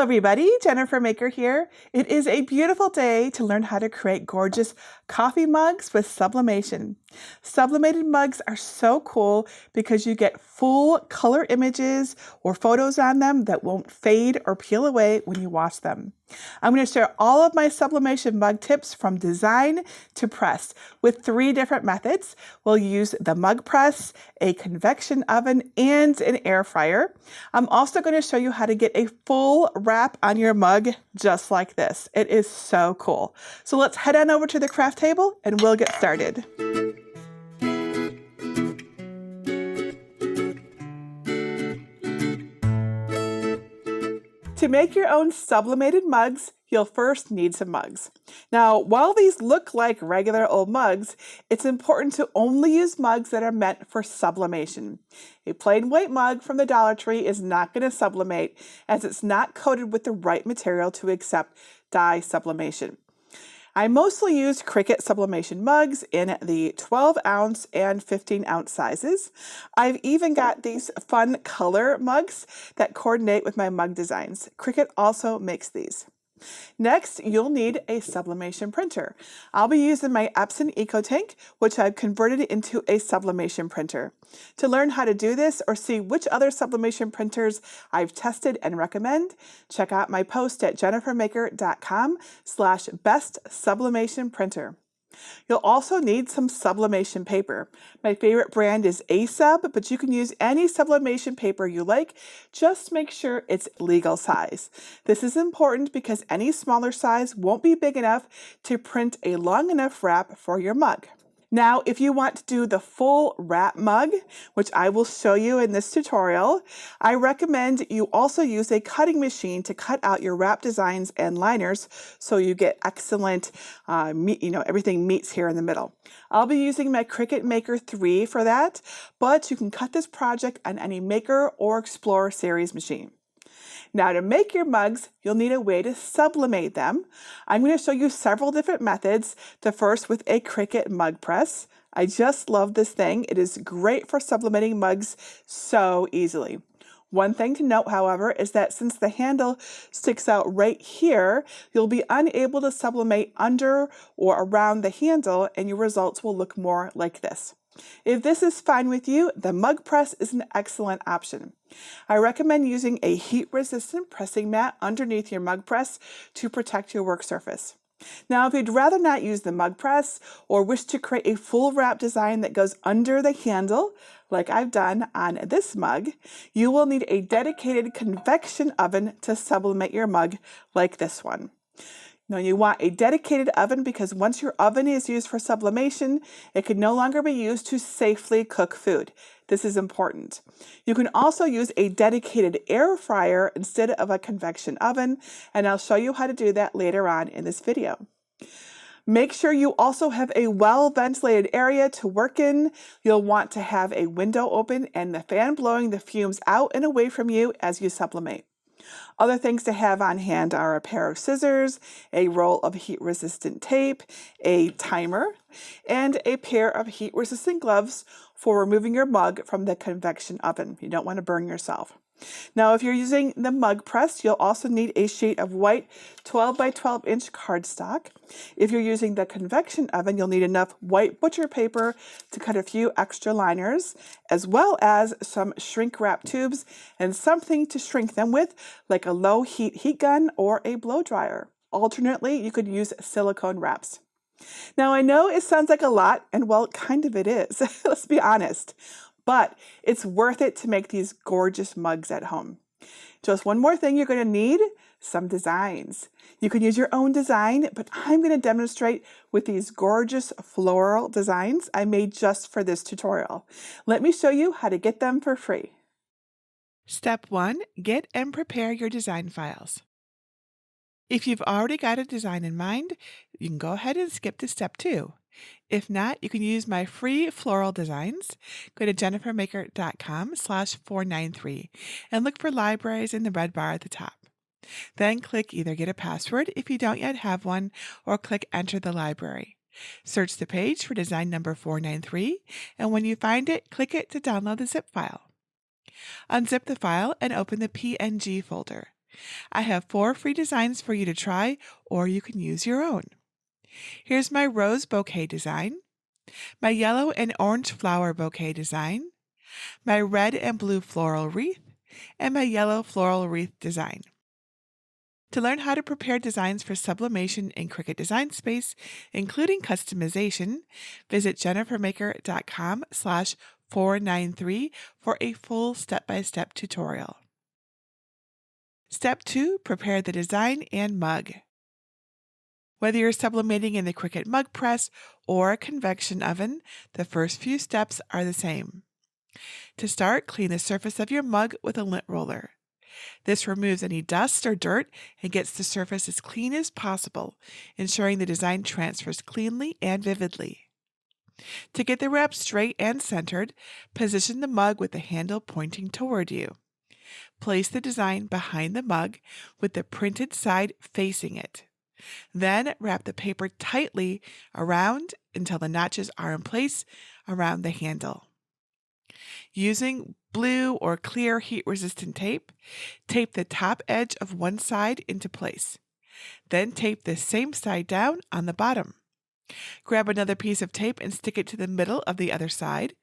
Hello everybody, Jennifer Maker here. It is a beautiful day to learn how to create gorgeous coffee mugs with sublimation. Sublimated mugs are so cool because you get full color images or photos on them that won't fade or peel away when you wash them. I'm going to share all of my sublimation mug tips from design to press with 3 different methods. We'll use the mug press, a convection oven, and an air fryer. I'm also going to show you how to get a full wrap on your mug just like this. It is so cool. So let's head on over to the craft table and we'll get started. To make your own sublimated mugs, you'll first need some mugs. Now, while these look like regular old mugs, it's important to only use mugs that are meant for sublimation. A plain white mug from the Dollar Tree is not going to sublimate as it's not coated with the right material to accept dye sublimation. I mostly use Cricut sublimation mugs in the 12-ounce and 15-ounce sizes. I've even got these fun color mugs that coordinate with my mug designs. Cricut also makes these. Next, you'll need a sublimation printer. I'll be using my Epson EcoTank, which I've converted into a sublimation printer. To learn how to do this or see which other sublimation printers I've tested and recommend, check out my post at jennifermaker.com/best-sublimation-printer. You'll also need some sublimation paper. My favorite brand is A-Sub, but you can use any sublimation paper you like. Just make sure it's legal size. This is important because any smaller size won't be big enough to print a long enough wrap for your mug. Now, if you want to do the full wrap mug, which I will show you in this tutorial, I recommend you also use a cutting machine to cut out your wrap designs and liners so you get excellent, everything meets here in the middle. I'll be using my Cricut Maker 3 for that, but you can cut this project on any Maker or Explorer series machine. Now, to make your mugs, you'll need a way to sublimate them. I'm going to show you several different methods. The first with a Cricut mug press. I just love this thing. It is great for sublimating mugs so easily. One thing to note, however, is that since the handle sticks out right here, you'll be unable to sublimate under or around the handle, and your results will look more like this. If this is fine with you, the mug press is an excellent option. I recommend using a heat-resistant pressing mat underneath your mug press to protect your work surface. Now, if you'd rather not use the mug press or wish to create a full wrap design that goes under the handle, like I've done on this mug, you will need a dedicated convection oven to sublimate your mug like this one. Now, you want a dedicated oven because once your oven is used for sublimation, it can no longer be used to safely cook food. This is important. You can also use a dedicated air fryer instead of a convection oven, and I'll show you how to do that later on in this video. Make sure you also have a well-ventilated area to work in. You'll want to have a window open and the fan blowing the fumes out and away from you as you sublimate. Other things to have on hand are a pair of scissors, a roll of heat-resistant tape, a timer, and a pair of heat-resistant gloves for removing your mug from the convection oven. You don't want to burn yourself. Now, if you're using the mug press, you'll also need a sheet of white 12 by 12 inch cardstock. If you're using the convection oven, you'll need enough white butcher paper to cut a few extra liners, as well as some shrink wrap tubes and something to shrink them with, like a low heat gun or a blow dryer. Alternately, you could use silicone wraps. Now, I know it sounds like a lot, and well, kind of it is. Let's be honest. But it's worth it to make these gorgeous mugs at home. Just one more thing you're going to need, some designs. You can use your own design, but I'm going to demonstrate with these gorgeous floral designs I made just for this tutorial. Let me show you how to get them for free. Step 1, get and prepare your design files. If you've already got a design in mind, you can go ahead and skip to step 2. If not, you can use my free floral designs. Go to jennifermaker.com/493 and look for libraries in the red bar at the top. Then click either Get a Password if you don't yet have one, or click Enter the library. Search the page for design number 493, and when you find it, click it to download the zip file. Unzip the file and open the PNG folder. I have 4 free designs for you to try, or you can use your own. Here's my rose bouquet design, my yellow and orange flower bouquet design, my red and blue floral wreath, and my yellow floral wreath design. To learn how to prepare designs for sublimation in Cricut Design Space, including customization, visit jennifermaker.com/493 for a full step-by-step tutorial. Step 2, prepare the design and mug. Whether you're sublimating in the Cricut mug press or a convection oven, the first few steps are the same. To start, clean the surface of your mug with a lint roller. This removes any dust or dirt and gets the surface as clean as possible, ensuring the design transfers cleanly and vividly. To get the wrap straight and centered, position the mug with the handle pointing toward you. Place the design behind the mug with the printed side facing it. Then wrap the paper tightly around until the notches are in place around the handle. Using blue or clear heat-resistant tape, tape the top edge of one side into place. Then tape the same side down on the bottom. Grab another piece of tape and stick it to the middle of the other side.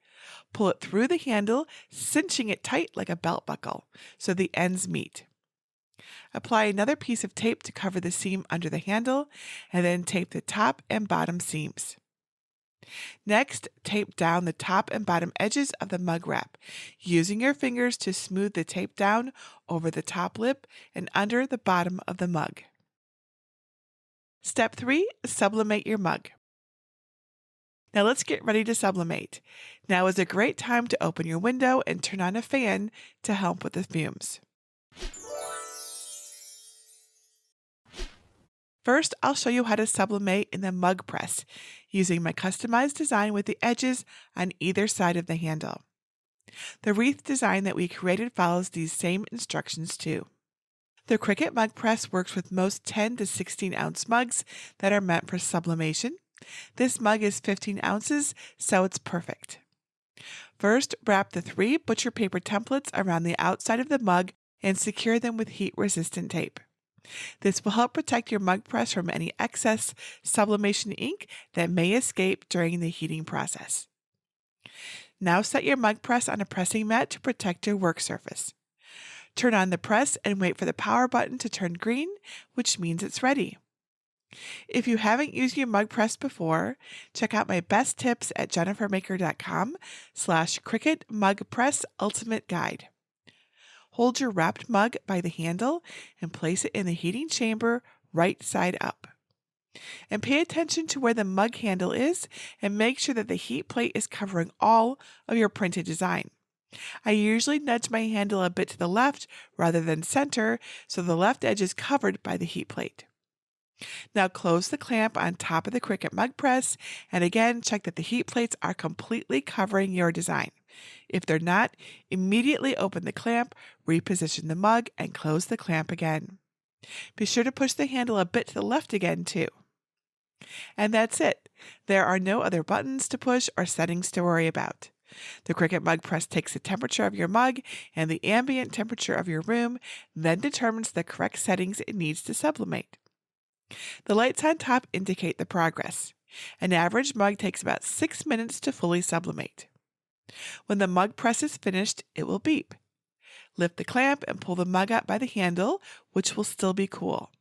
Pull it through the handle, cinching it tight like a belt buckle so the ends meet. Apply another piece of tape to cover the seam under the handle, and then tape the top and bottom seams. Next, tape down the top and bottom edges of the mug wrap, using your fingers to smooth the tape down over the top lip and under the bottom of the mug. Step 3, sublimate your mug. Now let's get ready to sublimate. Now is a great time to open your window and turn on a fan to help with the fumes. First, I'll show you how to sublimate in the mug press, using my customized design with the edges on either side of the handle. The wreath design that we created follows these same instructions too. The Cricut mug press works with most 10 to 16 ounce mugs that are meant for sublimation. This mug is 15 ounces, so it's perfect. First, wrap the 3 butcher paper templates around the outside of the mug and secure them with heat-resistant tape. This will help protect your mug press from any excess sublimation ink that may escape during the heating process. Now set your mug press on a pressing mat to protect your work surface. Turn on the press and wait for the power button to turn green, which means it's ready. If you haven't used your mug press before, check out my best tips at jennifermaker.com/Cricut Mug Press Ultimate Guide. Hold your wrapped mug by the handle and place it in the heating chamber right side up. And pay attention to where the mug handle is and make sure that the heat plate is covering all of your printed design. I usually nudge my handle a bit to the left rather than center, so the left edge is covered by the heat plate. Now close the clamp on top of the Cricut mug press, and again check that the heat plates are completely covering your design. If they're not, immediately open the clamp, reposition the mug, and close the clamp again. Be sure to push the handle a bit to the left again too. And that's it. There are no other buttons to push or settings to worry about. The Cricut mug press takes the temperature of your mug and the ambient temperature of your room, then determines the correct settings it needs to sublimate. The lights on top indicate the progress. An average mug takes about 6 minutes to fully sublimate. When the mug press is finished, it will beep. Lift the clamp and pull the mug out by the handle, which will still be cool.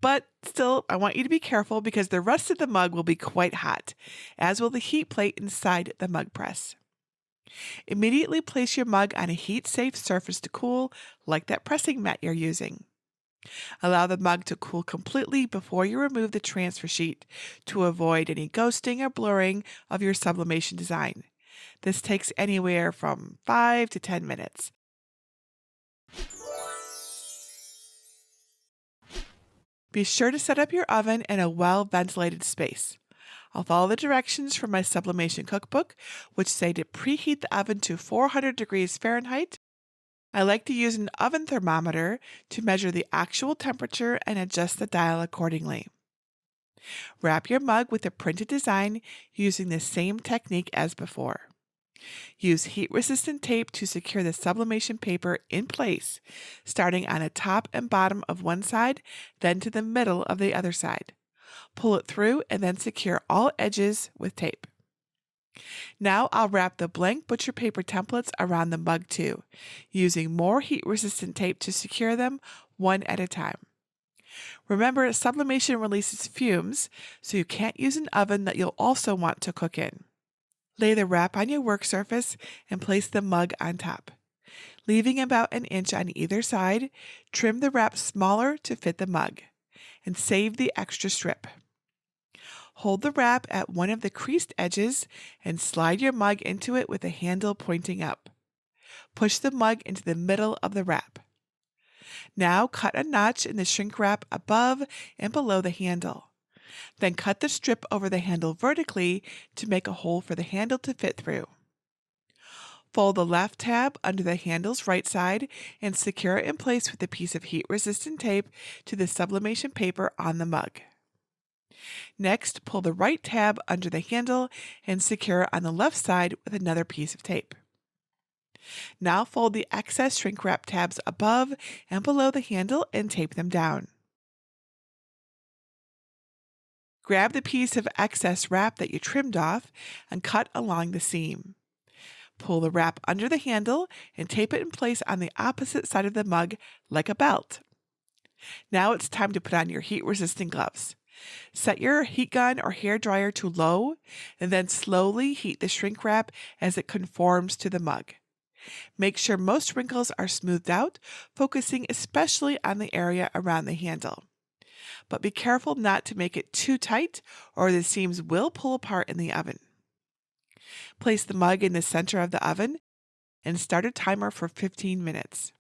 But still, I want you to be careful because the rest of the mug will be quite hot, as will the heat plate inside the mug press. Immediately place your mug on a heat-safe surface to cool, like that pressing mat you're using. Allow the mug to cool completely before you remove the transfer sheet to avoid any ghosting or blurring of your sublimation design. This takes anywhere from 5 to 10 minutes. Be sure to set up your oven in a well-ventilated space. I'll follow the directions from my sublimation cookbook, which say to preheat the oven to 400 degrees Fahrenheit. I like to use an oven thermometer to measure the actual temperature and adjust the dial accordingly. Wrap your mug with a printed design using the same technique as before. Use heat-resistant tape to secure the sublimation paper in place, starting on the top and bottom of one side, then to the middle of the other side. Pull it through and then secure all edges with tape. Now I'll wrap the blank butcher paper templates around the mug too, using more heat-resistant tape to secure them one at a time. Remember, sublimation releases fumes, so you can't use an oven that you'll also want to cook in. Lay the wrap on your work surface and place the mug on top. Leaving about an inch on either side, trim the wrap smaller to fit the mug, and save the extra strip. Hold the wrap at one of the creased edges and slide your mug into it with the handle pointing up. Push the mug into the middle of the wrap. Now cut a notch in the shrink wrap above and below the handle. Then cut the strip over the handle vertically to make a hole for the handle to fit through. Fold the left tab under the handle's right side and secure it in place with a piece of heat-resistant tape to the sublimation paper on the mug. Next, pull the right tab under the handle and secure it on the left side with another piece of tape. Now fold the excess shrink wrap tabs above and below the handle and tape them down. Grab the piece of excess wrap that you trimmed off and cut along the seam. Pull the wrap under the handle and tape it in place on the opposite side of the mug like a belt. Now it's time to put on your heat-resistant gloves. Set your heat gun or hair dryer to low and then slowly heat the shrink wrap as it conforms to the mug. Make sure most wrinkles are smoothed out, focusing especially on the area around the handle. But be careful not to make it too tight or the seams will pull apart in the oven. Place the mug in the center of the oven and start a timer for 15 minutes.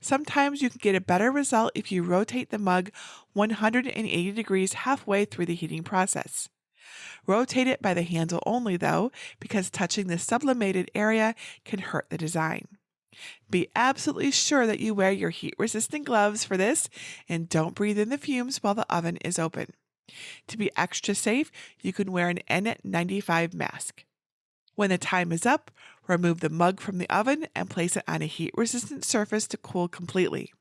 Sometimes you can get a better result if you rotate the mug 180 degrees halfway through the heating process. Rotate it by the handle only though, because touching the sublimated area can hurt the design. Be absolutely sure that you wear your heat-resistant gloves for this and don't breathe in the fumes while the oven is open. To be extra safe, you can wear an N95 mask. When the time is up, remove the mug from the oven and place it on a heat-resistant surface to cool completely.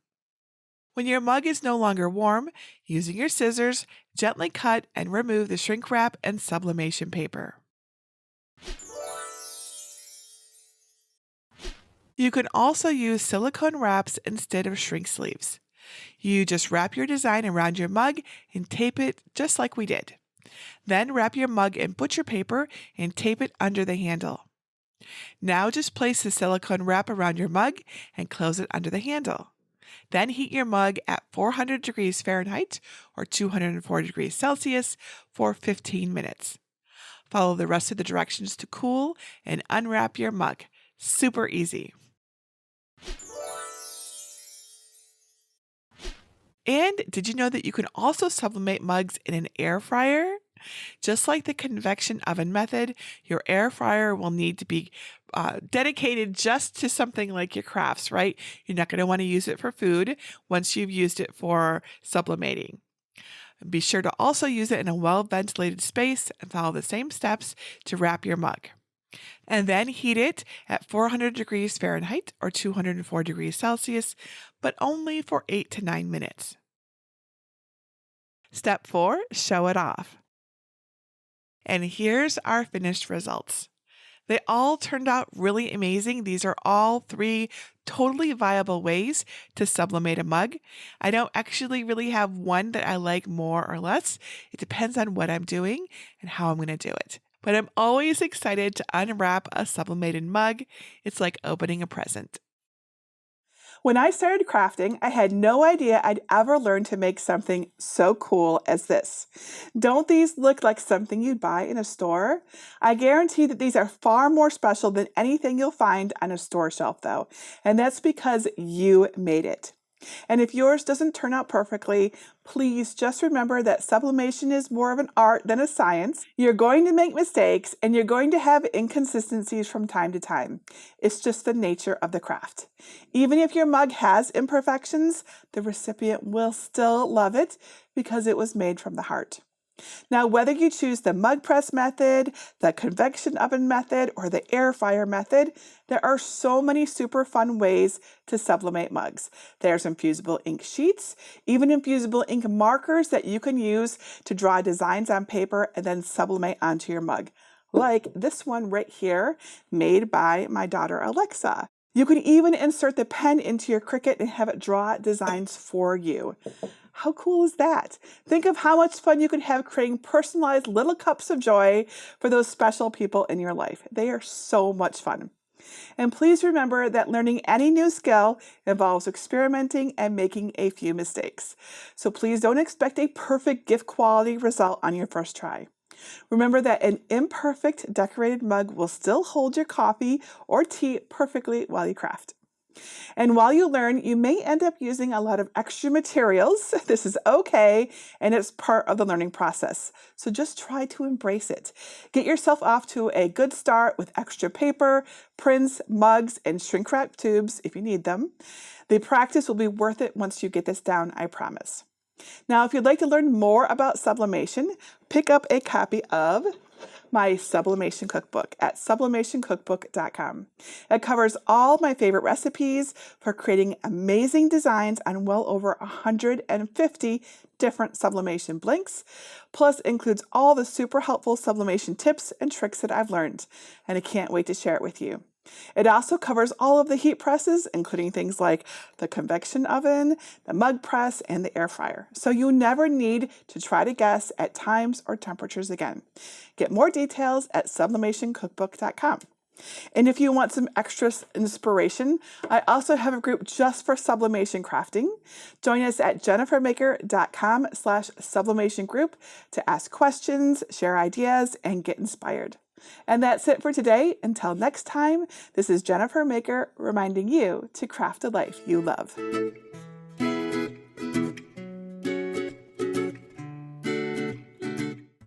When your mug is no longer warm, using your scissors, gently cut and remove the shrink wrap and sublimation paper. You can also use silicone wraps instead of shrink sleeves. You just wrap your design around your mug and tape it just like we did. Then wrap your mug in butcher paper and tape it under the handle. Now just place the silicone wrap around your mug and close it under the handle. Then heat your mug at 400 degrees Fahrenheit or 204 degrees Celsius for 15 minutes. Follow the rest of the directions to cool and unwrap your mug. Super easy. And did you know that you can also sublimate mugs in an air fryer? Just like the convection oven method, your air fryer will need to be dedicated just to something like your crafts, right? You're not going to want to use it for food once you've used it for sublimating. Be sure to also use it in a well-ventilated space and follow the same steps to wrap your mug. And then heat it at 400 degrees Fahrenheit or 204 degrees Celsius, but only for 8 to 9 minutes. Step 4, show it off. And here's our finished results. They all turned out really amazing. These are all 3 totally viable ways to sublimate a mug. I don't actually really have one that I like more or less. It depends on what I'm doing and how I'm going to do it. But I'm always excited to unwrap a sublimated mug. It's like opening a present. When I started crafting, I had no idea I'd ever learn to make something so cool as this. Don't these look like something you'd buy in a store? I guarantee that these are far more special than anything you'll find on a store shelf though, and that's because you made it. And if yours doesn't turn out perfectly, please just remember that sublimation is more of an art than a science. You're going to make mistakes and you're going to have inconsistencies from time to time. It's just the nature of the craft. Even if your mug has imperfections, the recipient will still love it because it was made from the heart. Now, whether you choose the mug press method, the convection oven method, or the air fryer method, there are so many super fun ways to sublimate mugs. There's infusible ink sheets, even infusible ink markers that you can use to draw designs on paper and then sublimate onto your mug, like this one right here, made by my daughter Alexa. You can even insert the pen into your Cricut and have it draw designs for you. How cool is that? Think of how much fun you could have creating personalized little cups of joy for those special people in your life. They are so much fun. And please remember that learning any new skill involves experimenting and making a few mistakes. So please don't expect a perfect gift quality result on your first try. Remember that an imperfect decorated mug will still hold your coffee or tea perfectly while you craft. And while you learn, you may end up using a lot of extra materials. This is okay, and it's part of the learning process. So just try to embrace it. Get yourself off to a good start with extra paper, prints, mugs, and shrink wrap tubes if you need them. The practice will be worth it once you get this down, I promise. Now, if you'd like to learn more about sublimation, pick up a copy of my sublimation cookbook at sublimationcookbook.com. It covers all my favorite recipes for creating amazing designs on well over 150 different sublimation blanks, plus includes all the super helpful sublimation tips and tricks that I've learned, and I can't wait to share it with you. It also covers all of the heat presses, including things like the convection oven, the mug press, and the air fryer. So you never need to try to guess at times or temperatures again. Get more details at sublimationcookbook.com. And if you want some extra inspiration, I also have a group just for sublimation crafting. Join us at jennifermaker.com/sublimation group to ask questions, share ideas, and get inspired. And that's it for today. Until next time, this is Jennifer Maker reminding you to craft a life you love.